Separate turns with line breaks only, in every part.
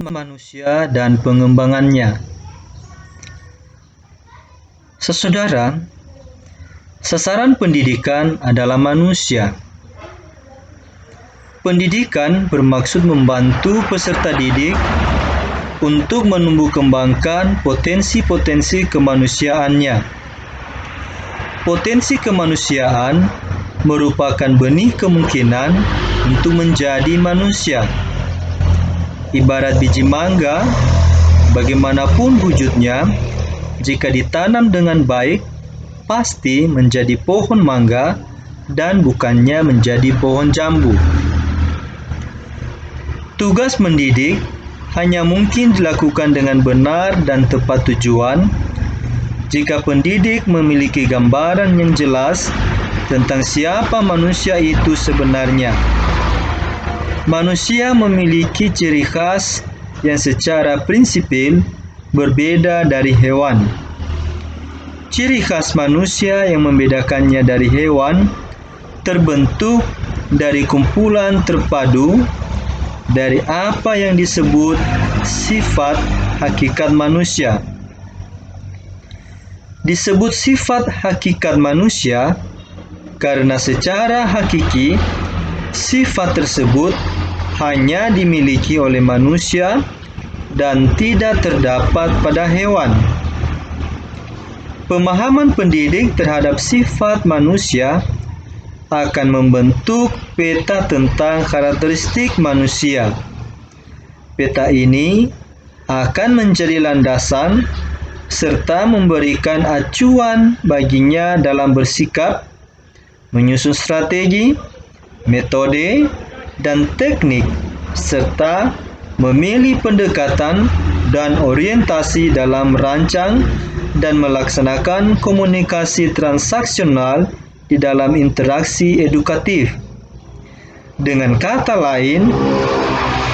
manusia dan pengembangannya. Saudara, sasaran pendidikan adalah manusia. Pendidikan bermaksud membantu peserta didik untuk menumbuh kembangkan potensi-potensi kemanusiaannya. Potensi kemanusiaan merupakan benih kemungkinan untuk menjadi manusia. Ibarat biji mangga, bagaimanapun wujudnya, jika ditanam dengan baik, pasti menjadi pohon mangga dan bukannya menjadi pohon jambu. Tugas mendidik hanya mungkin dilakukan dengan benar dan tepat tujuan jika pendidik memiliki gambaran yang jelas tentang siapa manusia itu sebenarnya. Manusia memiliki ciri khas yang secara prinsipil berbeda dari hewan. Ciri khas manusia yang membedakannya dari hewan terbentuk dari kumpulan terpadu dari apa yang disebut sifat hakikat manusia. Disebut sifat hakikat manusia karena secara hakiki sifat tersebut hanya dimiliki oleh manusia dan tidak terdapat pada hewan. Pemahaman pendidik terhadap sifat manusia akan membentuk peta tentang karakteristik manusia. Peta ini akan menjadi landasan serta memberikan acuan baginya dalam bersikap, menyusun strategi, metode, dan teknik, serta memilih pendekatan dan orientasi dalam merancang dan melaksanakan komunikasi transaksional di dalam interaksi edukatif. Dengan kata lain,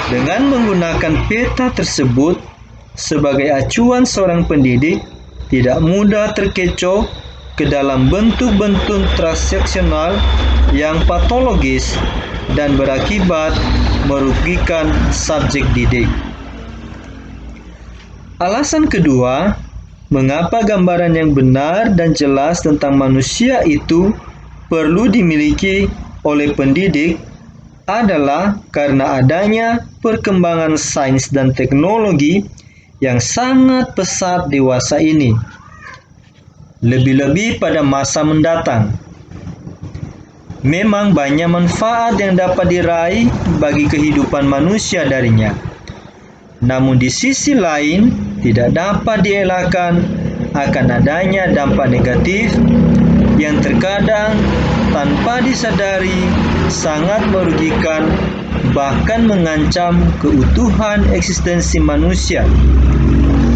dengan menggunakan peta tersebut sebagai acuan, seorang pendidik tidak mudah terkecoh ke dalam bentuk-bentuk transaksional yang patologis dan berakibat merugikan subjek didik. Alasan kedua, mengapa gambaran yang benar dan jelas tentang manusia itu perlu dimiliki oleh pendidik adalah karena adanya perkembangan sains dan teknologi yang sangat pesat dewasa ini, lebih-lebih pada masa mendatang. Memang banyak manfaat yang dapat diraih bagi kehidupan manusia darinya. Namun di sisi lain, tidak dapat dielakkan akan adanya dampak negatif yang terkadang tanpa disadari sangat merugikan, bahkan mengancam keutuhan eksistensi manusia,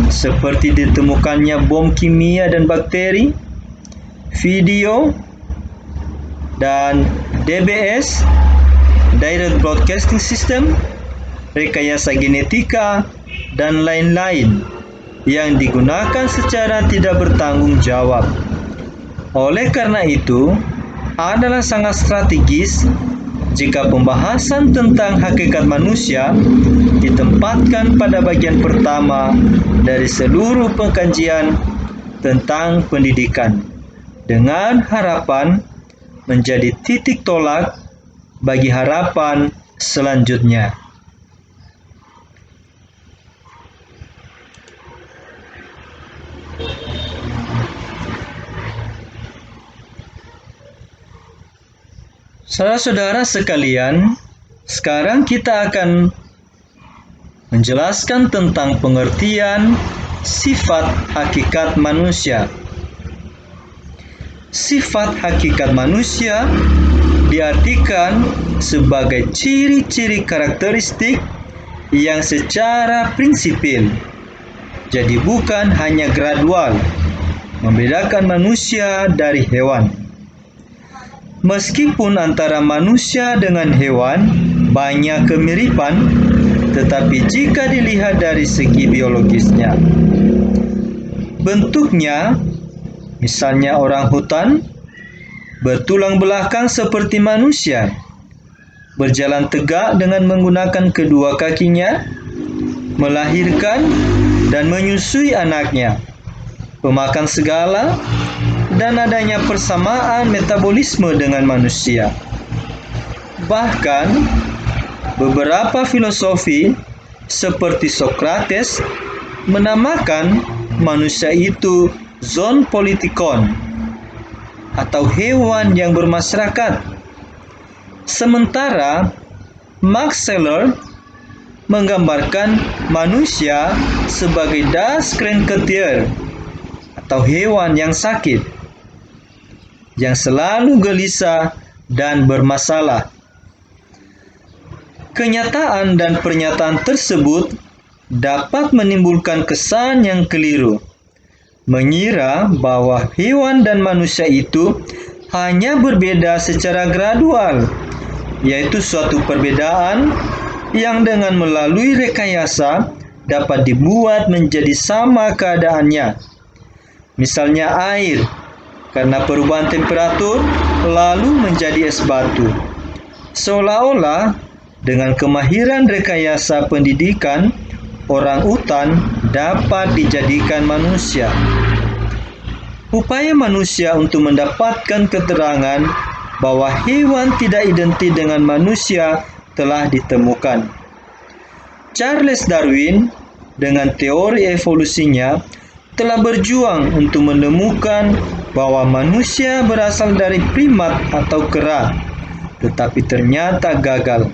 seperti ditemukannya bom kimia dan bakteri, video, dan DBS, Direct Broadcasting System, rekayasa genetika, dan lain-lain yang digunakan secara tidak bertanggung jawab. Oleh karena itu, adalah sangat strategis jika pembahasan tentang hakikat manusia ditempatkan pada bagian pertama dari seluruh pengkajian tentang pendidikan, dengan harapan menjadi titik tolak bagi harapan selanjutnya. Saudara-saudara sekalian, sekarang kita akan menjelaskan tentang pengertian sifat hakikat manusia. Sifat hakikat manusia diartikan sebagai ciri-ciri karakteristik yang secara prinsipil, jadi bukan hanya gradual, membedakan manusia dari hewan. Meskipun antara manusia dengan hewan banyak kemiripan, tetapi jika dilihat dari segi biologisnya, bentuknya, misalnya orang hutan, bertulang belakang seperti manusia, berjalan tegak dengan menggunakan kedua kakinya, melahirkan dan menyusui anaknya, pemakan segala, dan adanya persamaan metabolisme dengan manusia. Bahkan, beberapa filosofi seperti Socrates menamakan manusia itu zoopolitikon atau hewan yang bermasyarakat. Sementara Max Scheler menggambarkan manusia sebagai Das Kranketier atau hewan yang sakit, yang selalu gelisah dan bermasalah. Kenyataan dan pernyataan tersebut dapat menimbulkan kesan yang keliru, mengira bahwa hewan dan manusia itu hanya berbeda secara gradual, yaitu suatu perbedaan yang dengan melalui rekayasa dapat dibuat menjadi sama keadaannya. Misalnya air, karena perubahan temperatur lalu menjadi es batu. Seolah-olah dengan kemahiran rekayasa pendidikan, orang utan dapat dijadikan manusia. Upaya manusia untuk mendapatkan keterangan bahwa hewan tidak identik dengan manusia telah ditemukan. Charles Darwin dengan teori evolusinya telah berjuang untuk menemukan bahwa manusia berasal dari primat atau kera, tetapi ternyata gagal.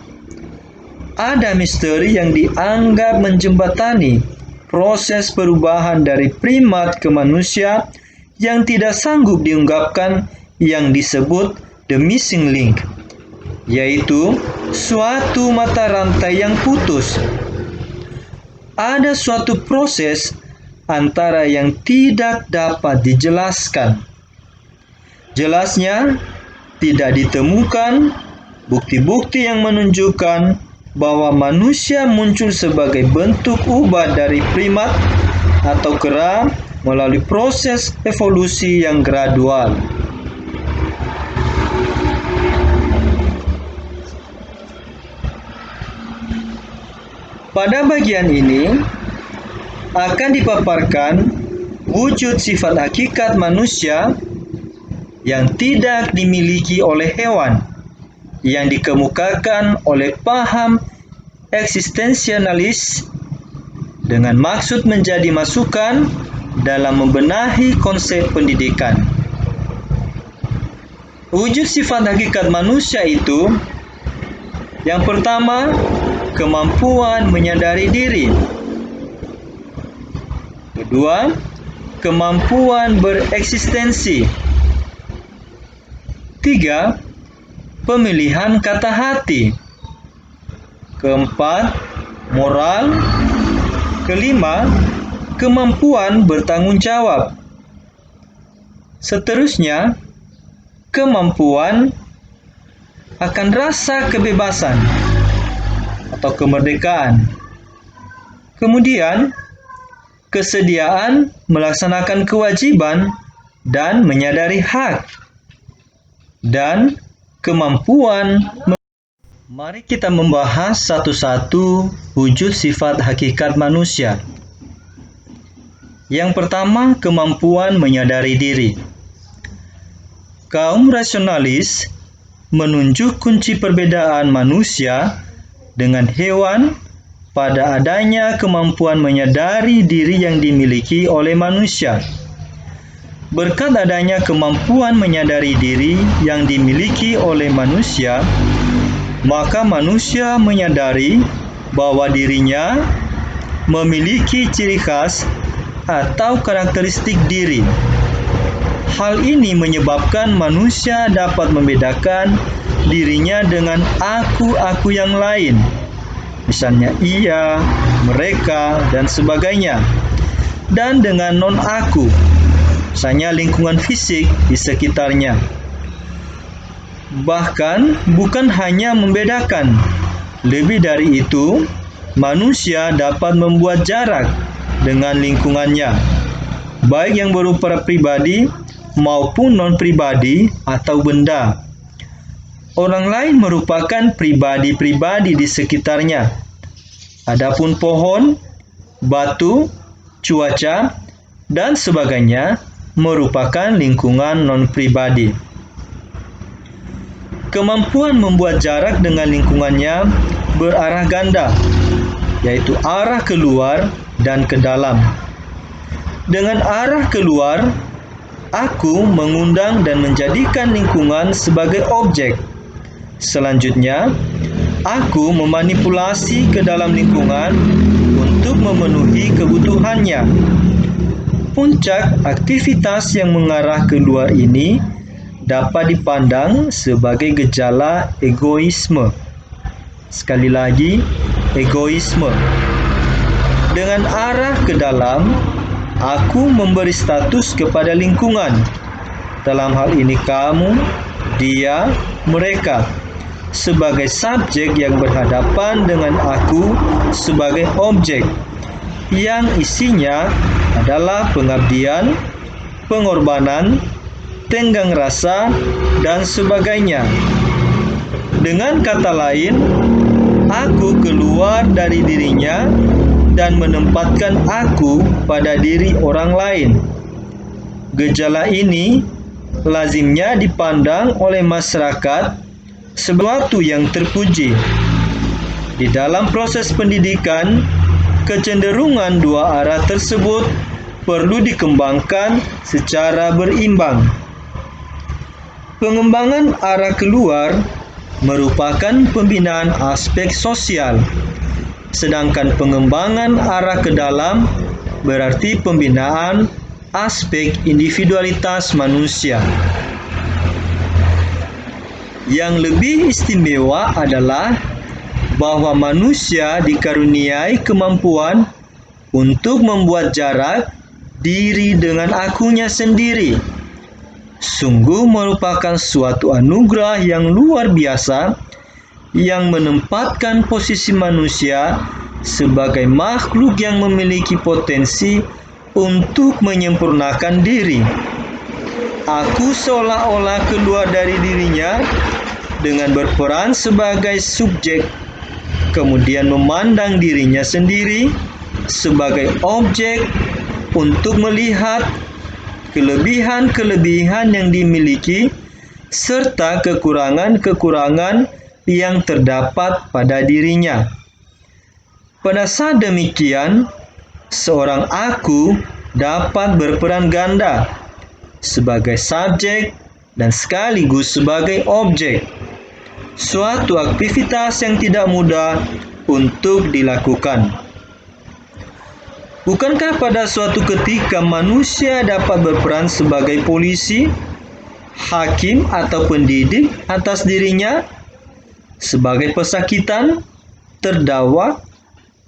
Ada misteri yang dianggap menjembatani proses perubahan dari primat ke manusia yang tidak sanggup diungkapkan, yang disebut the missing link, yaitu suatu mata rantai yang putus. Ada suatu proses antara yang tidak dapat dijelaskan. Jelasnya, tidak ditemukan bukti-bukti yang menunjukkan bahwa manusia muncul sebagai bentuk ubah dari primat atau kera melalui proses evolusi yang gradual. Pada bagian ini akan dipaparkan wujud sifat hakikat manusia yang tidak dimiliki oleh hewan, yang dikemukakan oleh paham eksistensialis dengan maksud menjadi masukan dalam membenahi konsep pendidikan. Wujud sifat hakikat manusia itu, yang pertama, kemampuan menyadari diri. Kedua, kemampuan bereksistensi. Tiga, pemilihan kata hati. Keempat, moral. Kelima, kemampuan bertanggung jawab. Seterusnya, kemampuan akan rasa kebebasan atau kemerdekaan. Kemudian, kesediaan melaksanakan kewajiban dan menyadari hak. Dan kemampuan. Mari kita membahas satu-satu wujud sifat hakikat manusia. Yang pertama, kemampuan menyadari diri. Kaum rasionalis menunjuk kunci perbedaan manusia dengan hewan pada adanya kemampuan menyadari diri yang dimiliki oleh manusia. Berkat adanya kemampuan menyadari diri yang dimiliki oleh manusia, maka manusia menyadari bahwa dirinya memiliki ciri khas atau karakteristik diri. Hal ini menyebabkan manusia dapat membedakan dirinya dengan aku-aku yang lain, misalnya ia, mereka, dan sebagainya, dan dengan non-aku, misalnya lingkungan fisik di sekitarnya. Bahkan bukan hanya membedakan, lebih dari itu, manusia dapat membuat jarak dengan lingkungannya, baik yang berupa pribadi maupun non-pribadi atau benda. Orang lain merupakan pribadi-pribadi di sekitarnya. Adapun pohon batu, cuaca, dan sebagainya merupakan lingkungan non-pribadi. Kemampuan membuat jarak dengan lingkungannya berarah ganda, yaitu arah keluar dan ke dalam. Dengan arah keluar, aku mengundang dan menjadikan lingkungan sebagai objek. Selanjutnya, aku memanipulasi ke dalam lingkungan untuk memenuhi kebutuhannya. Puncak aktivitas yang mengarah keluar ini dapat dipandang sebagai gejala egoisme. Sekali lagi, egoisme. Dengan arah ke dalam, aku memberi status kepada lingkungan. Dalam hal ini kamu, dia, mereka, sebagai subjek yang berhadapan dengan aku sebagai objek, yang isinya adalah pengabdian, pengorbanan, tenggang rasa, dan sebagainya. Dengan kata lain, aku keluar dari dirinya dan menempatkan aku pada diri orang lain. Gejala ini lazimnya dipandang oleh masyarakat sesuatu yang terpuji. Di dalam proses pendidikan, kecenderungan dua arah tersebut perlu dikembangkan secara berimbang. Pengembangan arah keluar merupakan pembinaan aspek sosial, sedangkan pengembangan arah ke dalam berarti pembinaan aspek individualitas manusia. Yang lebih istimewa adalah bahwa manusia dikaruniai kemampuan untuk membuat jarak diri dengan akunya sendiri. Sungguh merupakan suatu anugerah yang luar biasa yang menempatkan posisi manusia sebagai makhluk yang memiliki potensi untuk menyempurnakan diri. Aku seolah-olah keluar dari dirinya dengan berperan sebagai subjek, kemudian memandang dirinya sendiri sebagai objek untuk melihat kelebihan-kelebihan yang dimiliki serta kekurangan-kekurangan yang terdapat pada dirinya. Pada saat demikian, seorang aku dapat berperan ganda sebagai subjek dan sekaligus sebagai objek. Suatu aktivitas yang tidak mudah untuk dilakukan. Bukankah pada suatu ketika manusia dapat berperan sebagai polisi, hakim atau pendidik atas dirinya, sebagai pesakitan, terdakwa,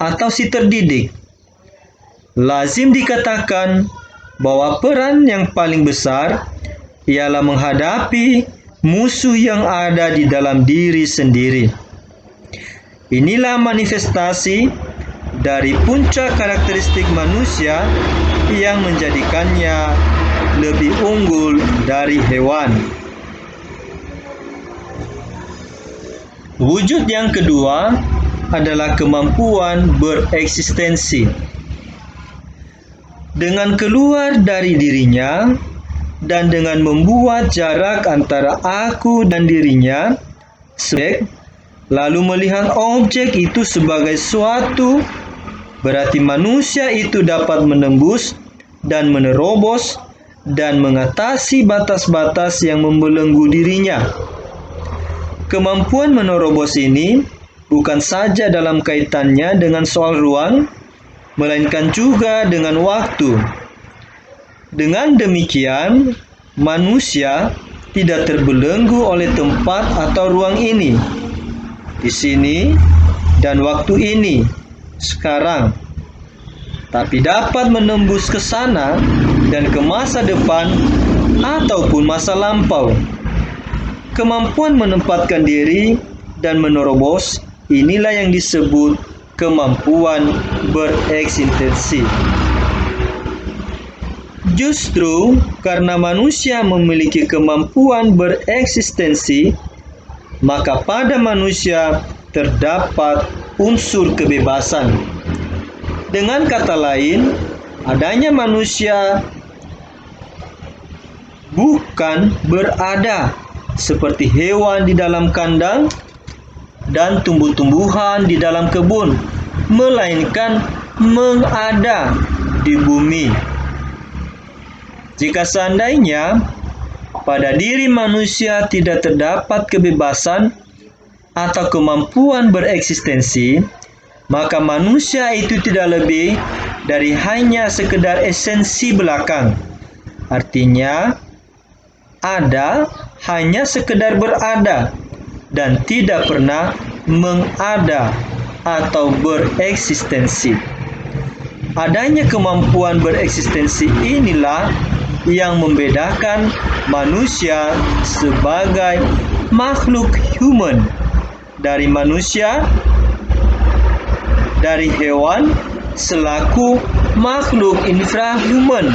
atau si terdidik? Lazim dikatakan bahwa peran yang paling besar ialah menghadapi musuh yang ada di dalam diri sendiri. Inilah manifestasi dari puncak karakteristik manusia yang menjadikannya lebih unggul dari hewan. Wujud yang kedua adalah kemampuan bereksistensi. Dengan keluar dari dirinya dan dengan membuat jarak antara aku dan dirinya, subjek, lalu melihat objek itu sebagai suatu, berarti manusia itu dapat menembus dan menerobos dan mengatasi batas-batas yang membelenggu dirinya. Kemampuan menerobos ini bukan saja dalam kaitannya dengan soal ruang, melainkan juga dengan waktu. Dengan demikian, manusia tidak terbelenggu oleh tempat atau ruang ini, di sini dan waktu ini, sekarang, tapi dapat menembus ke sana dan ke masa depan ataupun masa lampau. Kemampuan menempatkan diri dan menerobos, inilah yang disebut kemampuan bereksistensi. Justru karena manusia memiliki kemampuan bereksistensi, maka pada manusia terdapat unsur kebebasan. Dengan kata lain, adanya manusia bukan berada seperti hewan di dalam kandang dan tumbuh-tumbuhan di dalam kebun, melainkan mengada di bumi. Jika seandainya pada diri manusia tidak terdapat kebebasan atau kemampuan bereksistensi, maka manusia itu tidak lebih dari hanya sekedar esensi belakang. Artinya, ada hanya sekedar berada dan tidak pernah mengada atau bereksistensi. Adanya kemampuan bereksistensi inilah yang membedakan manusia sebagai makhluk human dari manusia, dari hewan selaku makhluk infrahuman,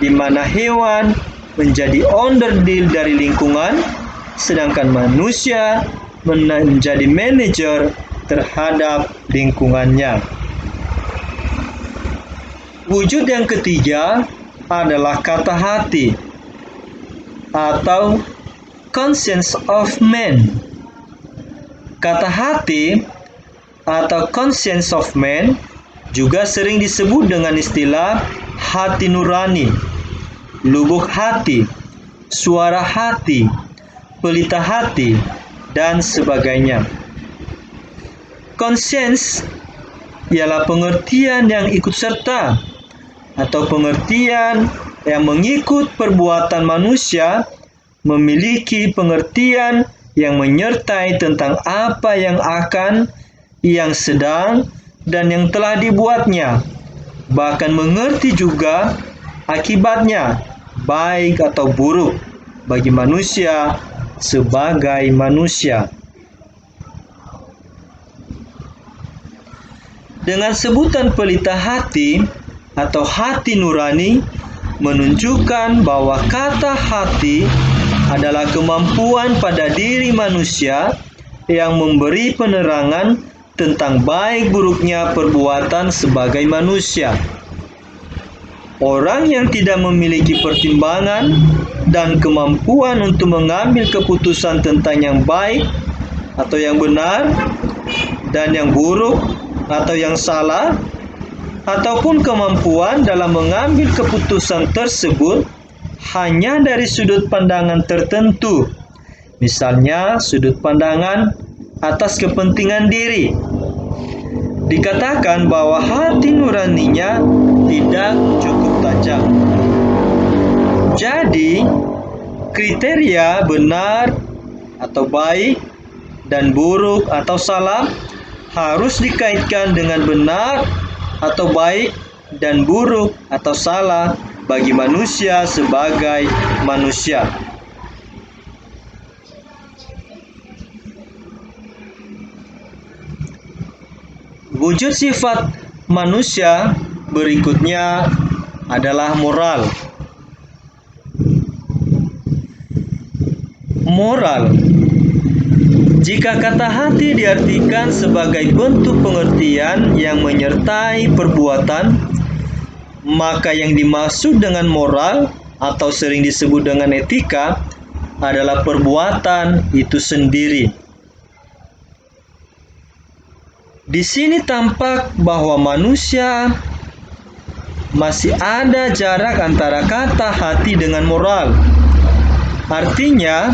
di mana hewan menjadi onderdil dari lingkungan, sedangkan manusia menjadi manajer terhadap lingkungannya. Wujud yang ketiga adalah kata hati atau conscience of man. Kata hati atau conscience of man juga sering disebut dengan istilah hati nurani, lubuk hati, suara hati, pelita hati, dan sebagainya. Conscience ialah pengertian yang ikut serta atau pengertian yang mengikut perbuatan manusia, memiliki pengertian yang menyertai tentang apa yang akan, yang sedang, dan yang telah dibuatnya, bahkan mengerti juga akibatnya, baik atau buruk, bagi manusia sebagai manusia. Dengan sebutan pelita hati atau hati nurani, menunjukkan bahwa kata hati adalah kemampuan pada diri manusia yang memberi penerangan tentang baik buruknya perbuatan sebagai manusia. Orang yang tidak memiliki pertimbangan dan kemampuan untuk mengambil keputusan tentang yang baik atau yang benar dan yang buruk atau yang salah, ataupun kemampuan dalam mengambil keputusan tersebut hanya dari sudut pandangan tertentu, misalnya sudut pandangan atas kepentingan diri, dikatakan bahwa hati nuraninya tidak cukup tajam. Jadi, kriteria benar atau baik dan buruk atau salah harus dikaitkan dengan benar atau baik dan buruk atau salah bagi manusia sebagai manusia. Wujud sifat manusia berikutnya adalah moral. Moral. Jika kata hati diartikan sebagai bentuk pengertian yang menyertai perbuatan, maka yang dimaksud dengan moral atau sering disebut dengan etika adalah perbuatan itu sendiri. Di sini tampak bahwa manusia masih ada jarak antara kata hati dengan moral. Artinya,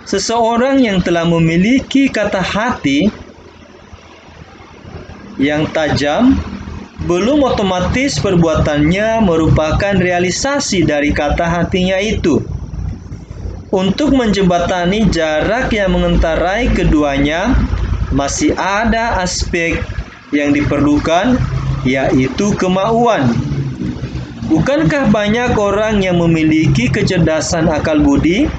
seseorang yang telah memiliki kata hati yang tajam belum otomatis perbuatannya merupakan realisasi dari kata hatinya itu. Untuk menjembatani jarak yang mengendarai keduanya, masih ada aspek yang diperlukan, yaitu kemauan. Bukankah banyak orang yang memiliki kecerdasan akal budi,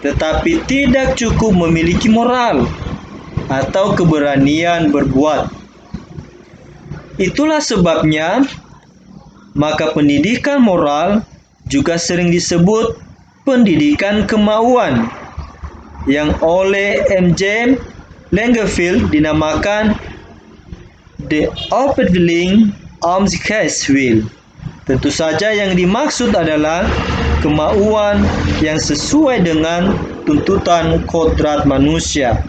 tetapi tidak cukup memiliki moral atau keberanian berbuat? Itulah sebabnya, maka pendidikan moral juga sering disebut pendidikan kemauan, yang oleh M. James Langerfield dinamakan the operating Amscase will. Tentu saja yang dimaksud adalah kemauan yang sesuai dengan tuntutan kodrat manusia.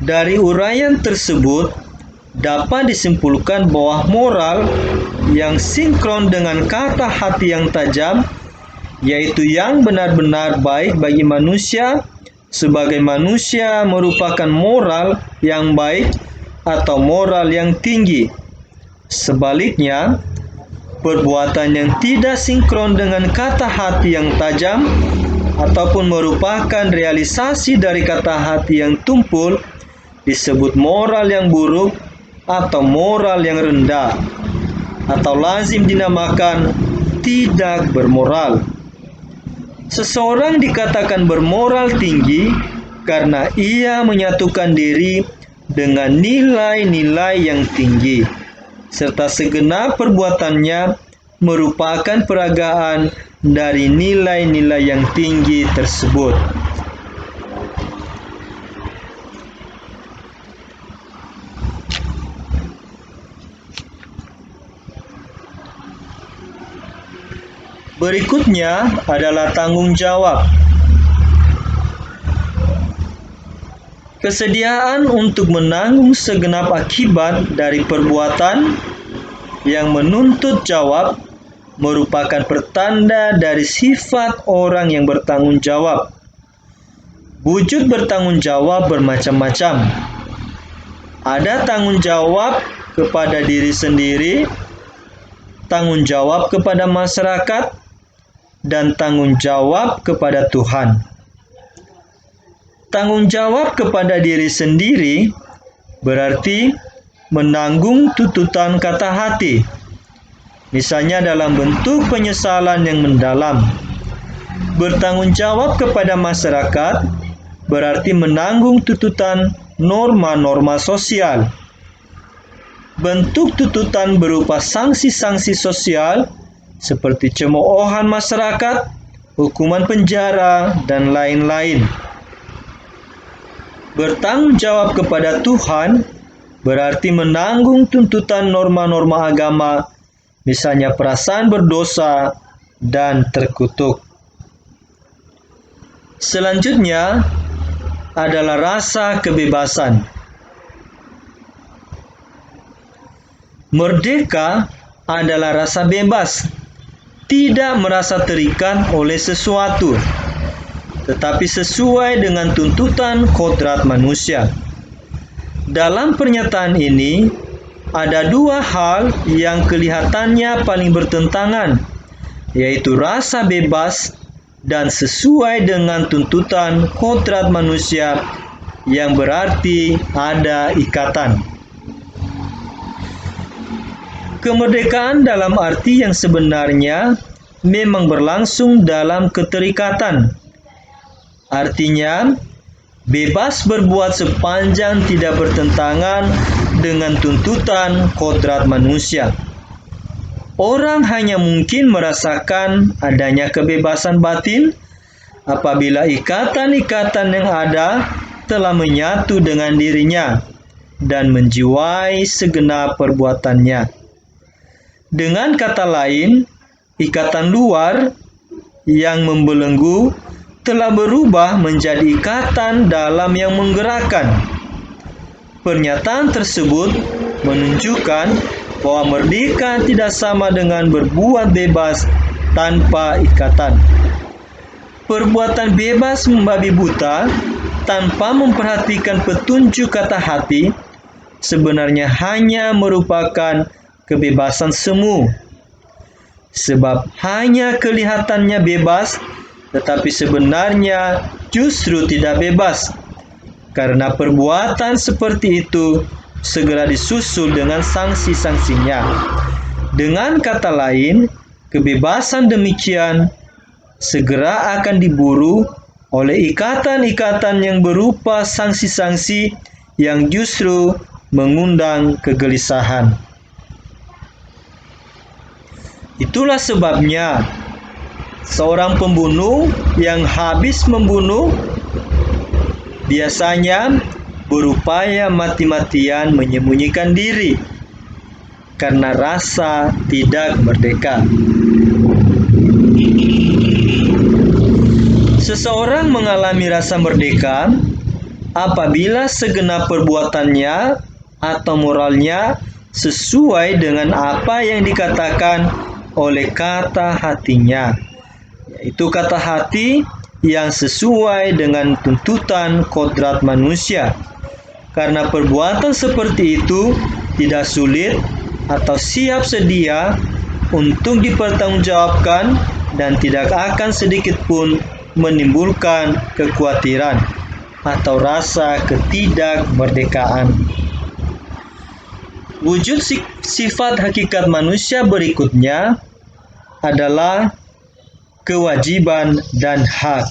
Dari uraian tersebut dapat disimpulkan bahwa moral yang sinkron dengan kata hati yang tajam, yaitu yang benar-benar baik bagi manusia, sebagai manusia merupakan moral yang baik atau moral yang tinggi. Sebaliknya, perbuatan yang tidak sinkron dengan kata hati yang tajam ataupun merupakan realisasi dari kata hati yang tumpul disebut moral yang buruk atau moral yang rendah, atau lazim dinamakan tidak bermoral. Seseorang dikatakan bermoral tinggi karena ia menyatukan diri dengan nilai-nilai yang tinggi, serta segenap perbuatannya merupakan peragaan dari nilai-nilai yang tinggi tersebut. Berikutnya adalah tanggung jawab. Kesediaan untuk menanggung segenap akibat dari perbuatan yang menuntut jawab merupakan pertanda dari sifat orang yang bertanggung jawab. Wujud bertanggung jawab bermacam-macam. Ada tanggung jawab kepada diri sendiri, tanggung jawab kepada masyarakat, dan tanggung jawab kepada Tuhan. Tanggung jawab kepada diri sendiri berarti menanggung tuntutan kata hati, misalnya dalam bentuk penyesalan yang mendalam. Bertanggung jawab kepada masyarakat berarti menanggung tuntutan norma-norma sosial. Bentuk tuntutan berupa sanksi-sanksi sosial seperti cemoohan masyarakat, hukuman penjara, dan lain-lain. Bertanggung jawab kepada Tuhan berarti menanggung tuntutan norma-norma agama, misalnya perasaan berdosa dan terkutuk. Selanjutnya adalah rasa kebebasan. Merdeka adalah rasa bebas, tidak merasa terikat oleh sesuatu, tetapi sesuai dengan tuntutan kodrat manusia. Dalam pernyataan ini, ada dua hal yang kelihatannya paling bertentangan, yaitu rasa bebas dan sesuai dengan tuntutan kodrat manusia, yang berarti ada ikatan. Kemerdekaan dalam arti yang sebenarnya memang berlangsung dalam keterikatan. Artinya, bebas berbuat sepanjang tidak bertentangan dengan tuntutan kodrat manusia. Orang hanya mungkin merasakan adanya kebebasan batin apabila ikatan-ikatan yang ada telah menyatu dengan dirinya dan menjiwai segenap perbuatannya. Dengan kata lain, ikatan luar yang membelenggu telah berubah menjadi ikatan dalam yang menggerakkan. Pernyataan tersebut menunjukkan bahwa merdeka tidak sama dengan berbuat bebas tanpa ikatan. Perbuatan bebas membabi buta tanpa memperhatikan petunjuk kata hati sebenarnya hanya merupakan kebebasan semu, sebab hanya kelihatannya bebas, tetapi sebenarnya justru tidak bebas, karena perbuatan seperti itu segera disusul dengan sanksi-sanksinya. Dengan kata lain, kebebasan demikian segera akan diburu oleh ikatan-ikatan yang berupa sanksi-sanksi yang justru mengundang kegelisahan. Itulah sebabnya Seorang pembunuh yang habis membunuh biasanya berupaya mati-matian menyembunyikan diri karena rasa tidak merdeka. Seseorang mengalami rasa merdeka apabila segenap perbuatannya atau moralnya sesuai dengan apa yang dikatakan oleh kata hatinya, yaitu kata hati yang sesuai dengan tuntutan kodrat manusia. Karena perbuatan seperti itu tidak sulit atau siap sedia untuk dipertanggungjawabkan dan tidak akan sedikit pun menimbulkan kekhawatiran atau rasa ketidakmerdekaan. Wujud sifat hakikat manusia berikutnya adalah kewajiban dan hak.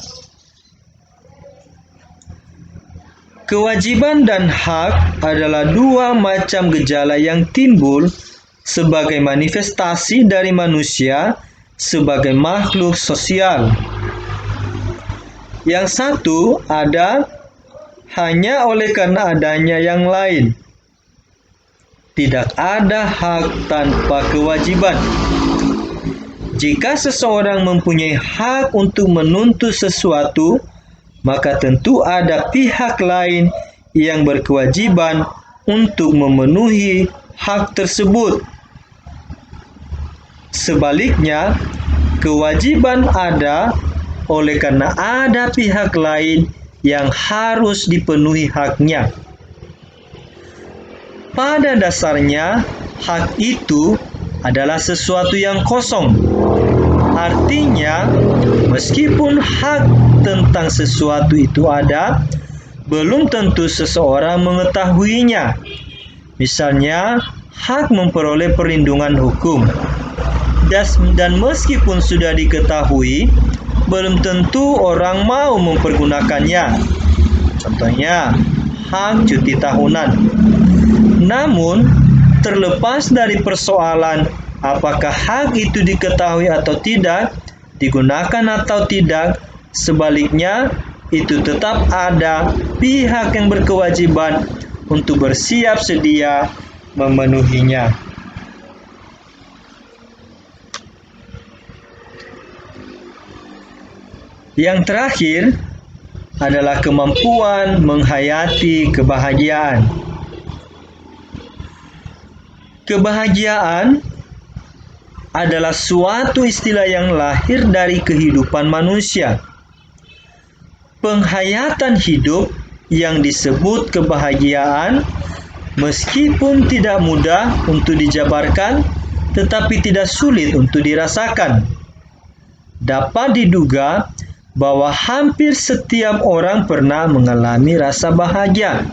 Kewajiban dan hak adalah dua macam gejala yang timbul sebagai manifestasi dari manusia sebagai makhluk sosial. Yang satu ada hanya oleh karena adanya yang lain. Tidak ada hak tanpa kewajiban. Jika seseorang mempunyai hak untuk menuntut sesuatu, maka tentu ada pihak lain yang berkewajiban untuk memenuhi hak tersebut. Sebaliknya, kewajiban ada oleh karena ada pihak lain yang harus dipenuhi haknya. Pada dasarnya, hak itu adalah sesuatu yang kosong. Artinya, meskipun hak tentang sesuatu itu ada, belum tentu seseorang mengetahuinya. Misalnya, hak memperoleh perlindungan hukum. Dan meskipun sudah diketahui, belum tentu orang mau mempergunakannya. Contohnya, hak cuti tahunan. Namun, terlepas dari persoalan apakah hak itu diketahui atau tidak, digunakan atau tidak, sebaliknya itu tetap ada pihak yang berkewajiban untuk bersiap sedia memenuhinya. Yang terakhir adalah kemampuan menghayati kebahagiaan. Kebahagiaan adalah suatu istilah yang lahir dari kehidupan manusia. Penghayatan hidup yang disebut kebahagiaan meskipun tidak mudah untuk dijabarkan, tetapi tidak sulit untuk dirasakan. Dapat diduga bahwa hampir setiap orang pernah mengalami rasa bahagia.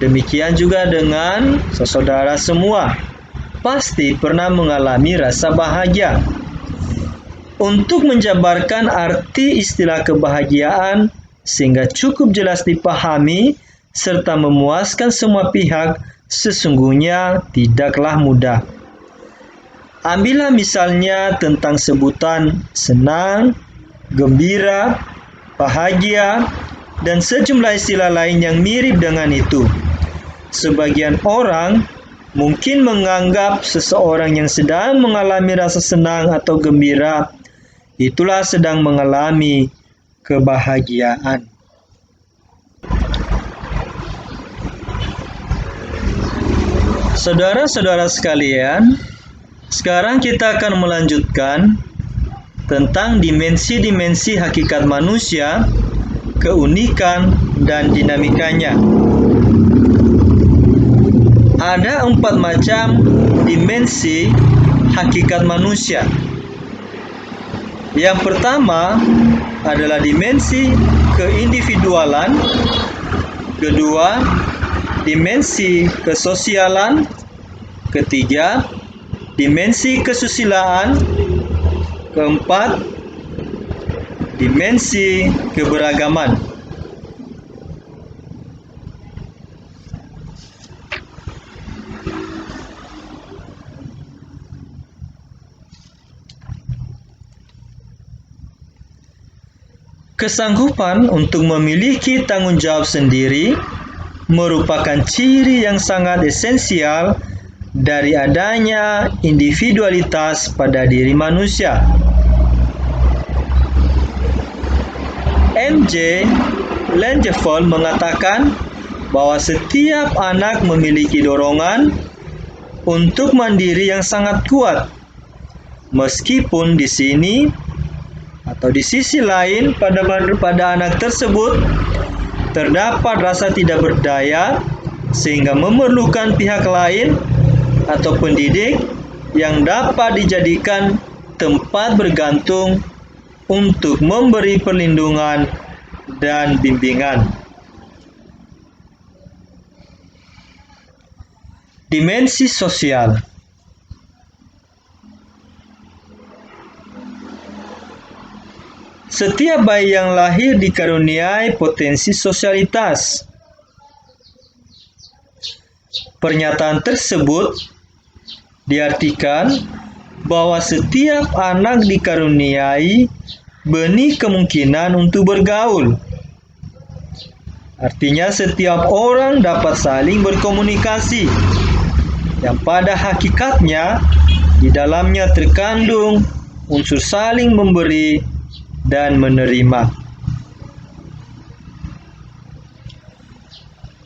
Demikian juga dengan saudara semua, pasti pernah mengalami rasa bahagia. Untuk menjabarkan arti istilah kebahagiaan sehingga cukup jelas dipahami serta memuaskan semua pihak, sesungguhnya tidaklah mudah. Ambillah misalnya tentang sebutan senang, gembira, bahagia, dan sejumlah istilah lain yang mirip dengan itu. Sebagian orang mungkin menganggap seseorang yang sedang mengalami rasa senang atau gembira itulah sedang mengalami kebahagiaan. Saudara-saudara sekalian, sekarang kita akan melanjutkan tentang dimensi-dimensi hakikat manusia, keunikan, dan dinamikanya. Ada 4 macam dimensi hakikat manusia. Yang pertama adalah dimensi keindividualan, kedua, dimensi kesosialan, ketiga, dimensi kesusilaan, keempat, dimensi keberagaman. Kesanggupan untuk memiliki tanggung jawab sendiri merupakan ciri yang sangat esensial dari adanya individualitas pada diri manusia. M.J. Langevin mengatakan bahwa setiap anak memiliki dorongan untuk mandiri yang sangat kuat, meskipun di sini atau di sisi lain pada anak tersebut terdapat rasa tidak berdaya sehingga memerlukan pihak lain atau pendidik yang dapat dijadikan tempat bergantung untuk memberi perlindungan dan bimbingan. Dimensi sosial. Setiap bayi yang lahir dikaruniai potensi sosialitas. Pernyataan tersebut diartikan bahwa setiap anak dikaruniai benih kemungkinan untuk bergaul. Artinya setiap orang dapat saling berkomunikasi, yang pada hakikatnya di dalamnya terkandung unsur saling memberi dan menerima.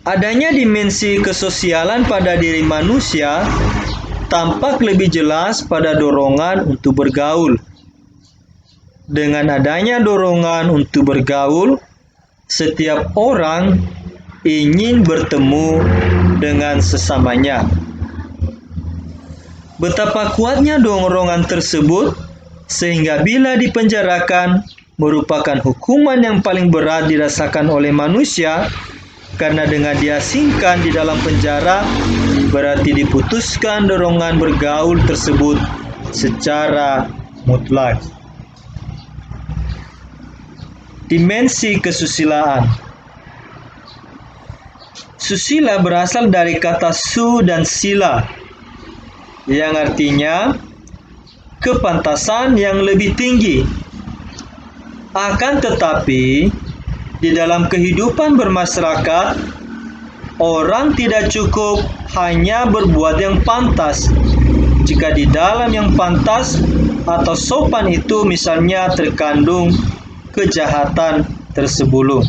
Adanya dimensi kesosialan pada diri manusia tampak lebih jelas pada dorongan untuk bergaul. Dengan adanya dorongan untuk bergaul, setiap orang ingin bertemu dengan sesamanya. Betapa kuatnya dorongan tersebut sehingga bila dipenjarakan merupakan hukuman yang paling berat dirasakan oleh manusia, karena dengan diasingkan di dalam penjara berarti diputuskan dorongan bergaul tersebut secara mutlak. Dimensi kesusilaan. Susila berasal dari kata su dan sila, yang artinya kepantasan yang lebih tinggi. Akan tetapi, di dalam kehidupan bermasyarakat, orang tidak cukup hanya berbuat yang pantas. Jika di dalam yang pantas atau sopan itu misalnya terkandung kejahatan terselubung.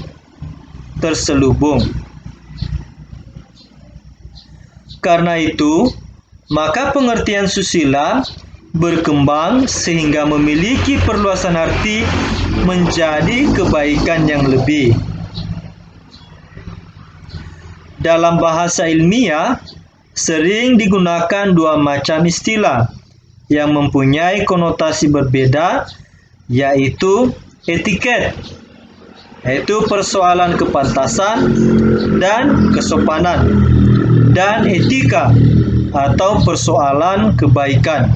Karena itu, maka pengertian susila berkembang sehingga memiliki perluasan arti menjadi kebaikan yang lebih. Dalam bahasa ilmiah, sering digunakan dua macam istilah yang mempunyai konotasi berbeda, yaitu etiket, yaitu persoalan kepantasan dan kesopanan, dan etika atau persoalan kebaikan.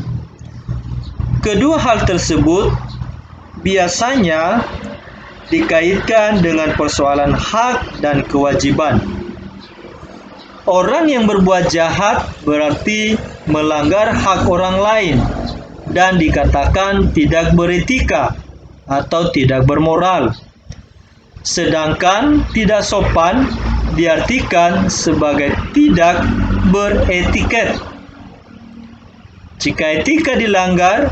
Kedua hal tersebut biasanya dikaitkan dengan persoalan hak dan kewajiban. Orang yang berbuat jahat berarti melanggar hak orang lain dan dikatakan tidak beretika atau tidak bermoral. Sedangkan tidak sopan diartikan sebagai tidak beretiket. Jika etika dilanggar,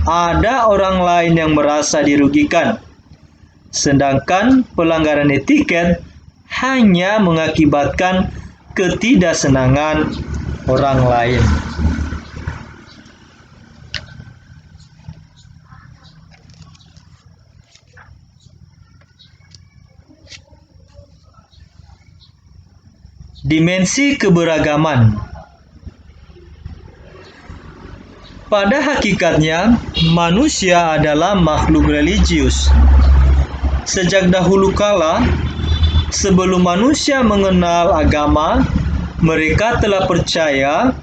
ada orang lain yang merasa dirugikan. Sedangkan pelanggaran etiket hanya mengakibatkan ketidaksenangan orang lain. Dimensi keberagaman. Pada hakikatnya, manusia adalah makhluk religius. Sejak dahulu kala, sebelum manusia mengenal agama, mereka telah percaya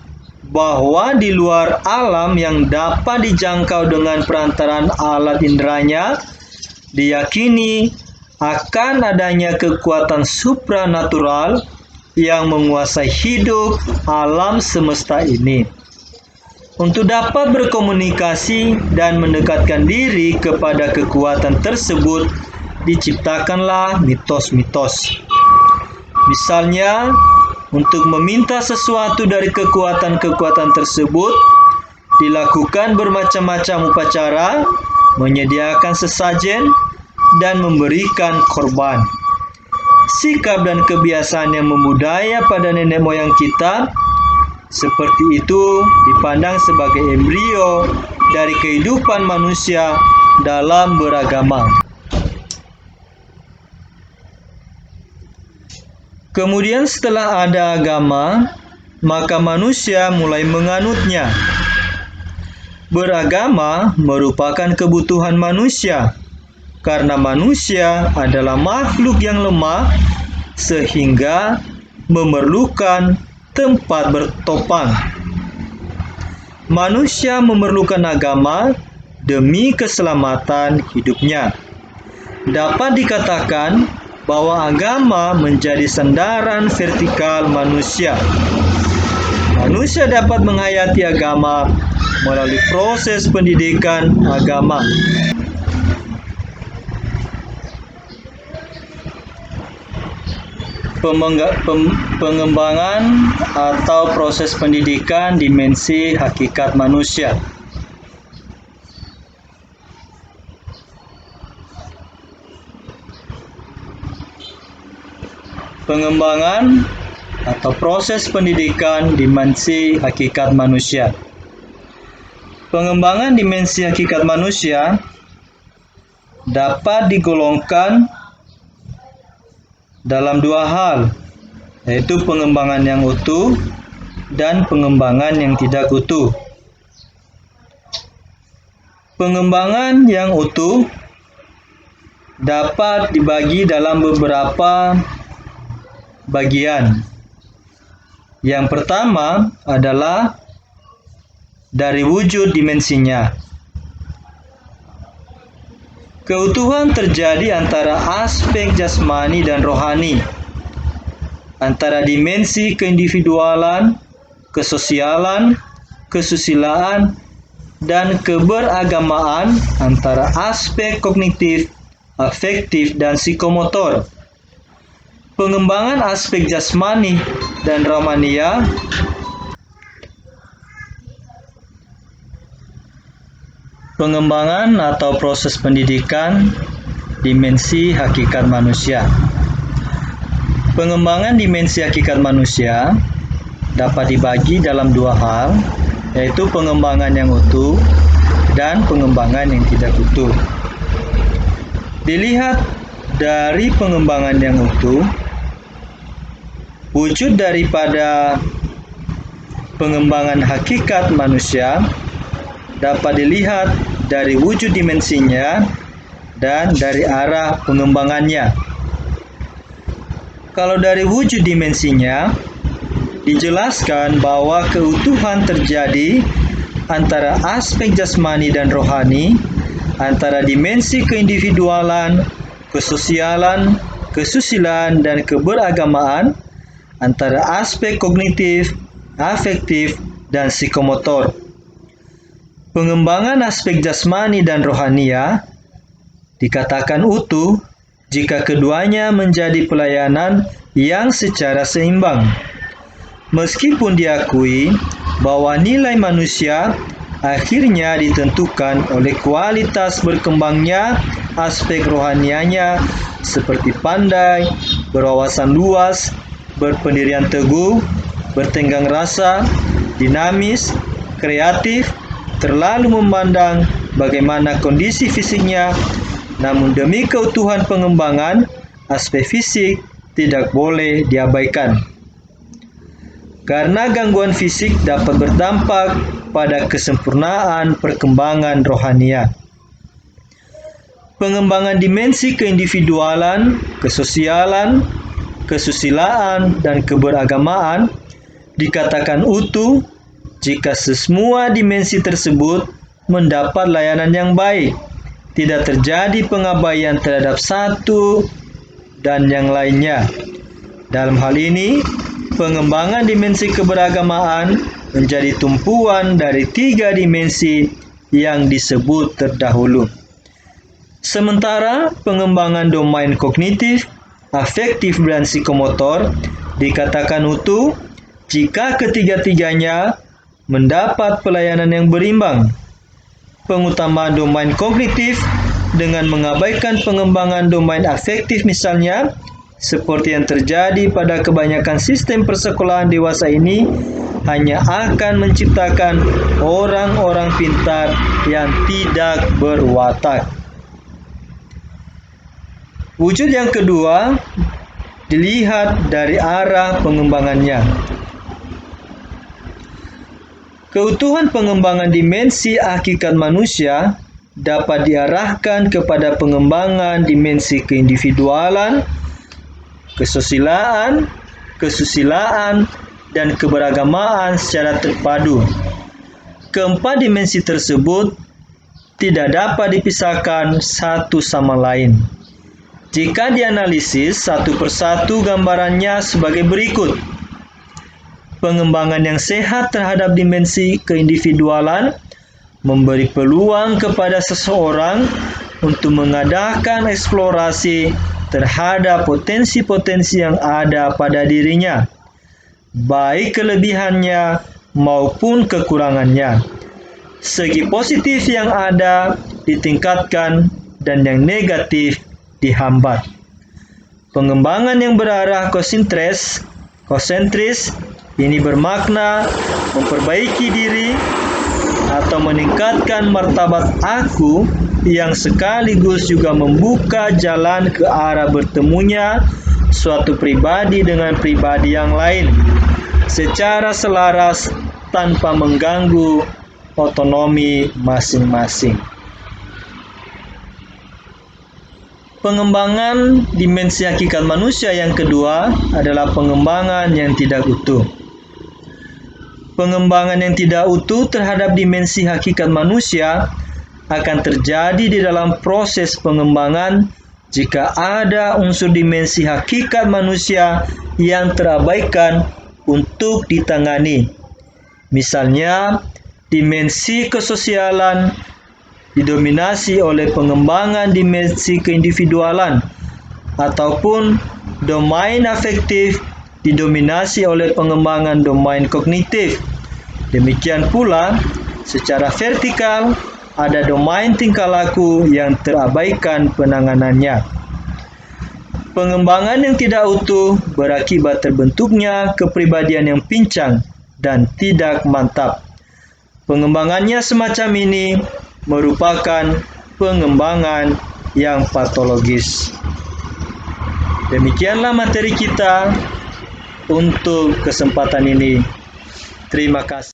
bahwa di luar alam yang dapat dijangkau dengan perantaraan alat inderanya, diyakini akan adanya kekuatan supranatural yang menguasai hidup alam semesta ini. Untuk dapat berkomunikasi dan mendekatkan diri kepada kekuatan tersebut, diciptakanlah mitos-mitos. Misalnya, untuk meminta sesuatu dari kekuatan-kekuatan tersebut, dilakukan bermacam-macam upacara, menyediakan sesajen, dan memberikan korban. Sikap dan kebiasaan yang membudaya pada nenek moyang kita seperti itu dipandang sebagai embrio dari kehidupan manusia dalam beragama. Kemudian setelah ada agama, maka manusia mulai menganutnya. Beragama merupakan kebutuhan manusia, karena manusia adalah makhluk yang lemah sehingga memerlukan tempat bertopang. Manusia memerlukan agama demi keselamatan hidupnya. Dapat dikatakan bahwa agama menjadi sandaran vertikal manusia. Manusia dapat menghayati agama melalui proses pendidikan agama. Pengembangan atau proses pendidikan dimensi hakikat manusia. Pengembangan atau proses pendidikan dimensi hakikat manusia. Pengembangan dimensi hakikat manusia dapat digolongkan dalam dua hal, yaitu pengembangan yang utuh dan pengembangan yang tidak utuh. Pengembangan yang utuh dapat dibagi dalam beberapa bagian. Yang pertama adalah dari wujud dimensinya. Keutuhan terjadi antara aspek jasmani dan rohani, antara dimensi keindividualan, kesosialan, kesusilaan, dan keberagamaan, antara aspek kognitif, afektif, dan psikomotor. Pengembangan aspek jasmani dan rohania pengembangan atau proses pendidikan dimensi hakikat manusia. Pengembangan dimensi hakikat manusia dapat dibagi dalam dua hal, yaitu pengembangan yang utuh dan pengembangan yang tidak utuh. Dilihat dari pengembangan yang utuh, wujud daripada pengembangan hakikat manusia dapat dilihat dari wujud dimensinya dan dari arah pengembangannya. Kalau dari wujud dimensinya, dijelaskan bahwa keutuhan terjadi antara aspek jasmani dan rohani, antara dimensi keindividualan, kesosialan, kesusilaan, dan keberagamaan, antara aspek kognitif, afektif, dan psikomotor. Pengembangan aspek jasmani dan rohania dikatakan utuh jika keduanya menjadi pelayanan yang secara seimbang. Meskipun diakui bahwa nilai manusia akhirnya ditentukan oleh kualitas berkembangnya aspek rohanianya seperti pandai, berwawasan luas, berpendirian teguh, bertenggang rasa, dinamis, kreatif, terlalu memandang bagaimana kondisi fisiknya, namun demi keutuhan pengembangan, aspek fisik tidak boleh diabaikan. Karena gangguan fisik dapat berdampak pada kesempurnaan perkembangan rohania. Pengembangan dimensi keindividualan, kesosialan, kesusilaan, dan keberagamaan dikatakan utuh jika semua dimensi tersebut mendapat layanan yang baik, tidak terjadi pengabaian terhadap satu dan yang lainnya. Dalam hal ini, pengembangan dimensi keberagamaan menjadi tumpuan dari tiga dimensi yang disebut terdahulu. Sementara pengembangan domain kognitif, afektif, dan psikomotor dikatakan utuh jika ketiga-tiganya mendapat pelayanan yang berimbang. Pengutamaan domain kognitif dengan mengabaikan pengembangan domain afektif misalnya, seperti yang terjadi pada kebanyakan sistem persekolahan dewasa ini, hanya akan menciptakan orang-orang pintar yang tidak berwatak. Wujud yang kedua dilihat dari arah pengembangannya. Keutuhan pengembangan dimensi hakikat manusia dapat diarahkan kepada pengembangan dimensi keindividualan, kesusilaan, dan keberagamaan secara terpadu. Keempat dimensi tersebut tidak dapat dipisahkan satu sama lain. Jika dianalisis satu persatu gambarannya sebagai berikut. Pengembangan yang sehat terhadap dimensi keindividualan memberi peluang kepada seseorang untuk mengadakan eksplorasi terhadap potensi-potensi yang ada pada dirinya, baik kelebihannya maupun kekurangannya. Segi positif yang ada ditingkatkan dan yang negatif dihambat. Pengembangan yang berarah konsentris ini bermakna memperbaiki diri atau meningkatkan martabat aku yang sekaligus juga membuka jalan ke arah bertemunya suatu pribadi dengan pribadi yang lain secara selaras tanpa mengganggu otonomi masing-masing. Pengembangan dimensi hakikat manusia yang kedua adalah pengembangan yang tidak utuh. Pengembangan yang tidak utuh terhadap dimensi hakikat manusia akan terjadi di dalam proses pengembangan jika ada unsur dimensi hakikat manusia yang terabaikan untuk ditangani. Misalnya, dimensi kesosialan didominasi oleh pengembangan dimensi keindividualan, ataupun domain afektif didominasi oleh pengembangan domain kognitif. Demikian pula, secara vertikal, ada domain tingkah laku yang terabaikan penanganannya. Pengembangan yang tidak utuh berakibat terbentuknya kepribadian yang pincang dan tidak mantap. Pengembangannya semacam ini merupakan pengembangan yang patologis. Demikianlah materi kita untuk kesempatan ini. Terima kasih.